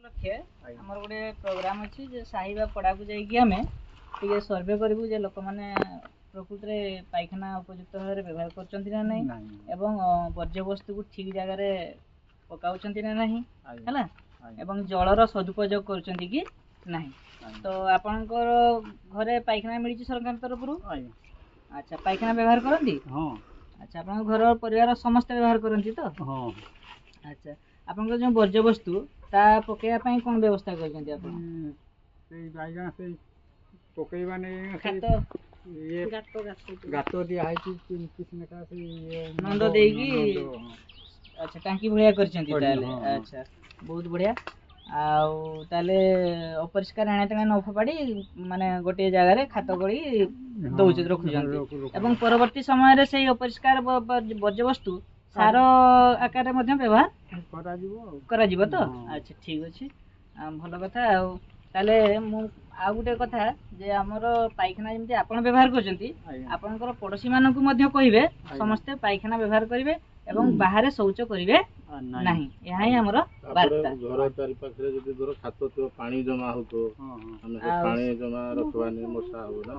ଲକ୍ଷ୍ୟ ଆମର ଗୋଟେ ପ୍ରୋଗ୍ରାମ ଅଛି ଯେ ସାହି ବା ପଡ଼ାକୁ ଯାଇକି ଆମେ ଟିକେ ସର୍ଭେ କରିବୁ ଯେ ଲୋକମାନେ ପ୍ରକୃତରେ ପାଇଖାନା ଉପଯୁକ୍ତ ଭାବରେ ବ୍ୟବହାର କରୁଛନ୍ତି ନା ନାହିଁ ଏବଂ ବର୍ଜ୍ୟବସ୍ତୁକୁ ଠିକ୍ ଜାଗାରେ ପକାଉଛନ୍ତି ନା ନାହିଁ ହେଲା ଏବଂ ଜଳର ସଦୁପଯୋଗ କରୁଛନ୍ତି କି ନାହିଁ। ତ ଆପଣଙ୍କର ଘରେ ପାଇଖାନା ମିଳିଛି ସରକାରଙ୍କ ତରଫରୁ? ଆଚ୍ଛା, ପାଇଖାନା ବ୍ୟବହାର କରନ୍ତି? ଆଚ୍ଛା, ଆପଣଙ୍କ ଘର ପରିବାର ସମସ୍ତେ ବ୍ୟବହାର କରନ୍ତି ତ? ଆଚ୍ଛା, ଆପଣଙ୍କର ଯେଉଁ ବର୍ଜ୍ୟବସ୍ତୁ ତା ପକେଇବା ପାଇଁ କ'ଣ ବ୍ୟବସ୍ଥା କରିଛନ୍ତି ଆପଣ? ପକେଇବା ଗାତ ଦିଆହେଇଛି ନଣ୍ଡ ଦେଇକି ଆଚ୍ଛା ଟାଙ୍କି ଭଳିଆ କରିଛନ୍ତି ତାହେଲେ। ଆଚ୍ଛା, ବହୁତ ବଢ଼ିଆ। ଆଉ ତାହେଲେ ଅପରିଷ୍କାର ଏଣେତେଣେ ନ ଫୋପାଡ଼ି ମାନେ ଗୋଟିଏ ଜାଗାରେ ଖାତ କରି ରଖୁଛନ୍ତି ଏବଂ ପରବର୍ତ୍ତୀ ସମୟରେ ସେଇ ଅପରିଷ୍କାର ବର୍ଜ୍ୟବସ୍ତୁ ସାର ଆକାରରେ ମଧ୍ୟ ବ୍ୟବହାର କରାଯିବ ତ? ଆଚ୍ଛା, ଠିକ୍ ଅଛି, ଭଲ କଥା। ଆଉ ତାହେଲେ ମୁଁ ଆଉ ଗୋଟେ କଥା ଯେ ଆମର ପାଇଖାନା ଯେମିତି ଆପଣ ବ୍ୟବହାର କରୁଛନ୍ତି ଆପଣଙ୍କର ପଡ଼ୋଶୀମାନଙ୍କୁ ମଧ୍ୟ କହିବେ ସମସ୍ତେ ପାଇଖାନା ବ୍ୟବହାର କରିବେ ଏବଂ ବାହାରେ ଶୌଚ କରିବେ ନାହିଁ। ଏହା ହିଁ ଆମର ବାର୍ତ୍ତା। ଘର ଚାରିପାଖରେ ଯଦି ଧର ଖାତ ଥିବ, ପାଣି ଜମା ହଉଥିବ, ଆମେ ସେ ପାଣି ଜମା ରଖିବାନି, ମଶା ହବ ନା।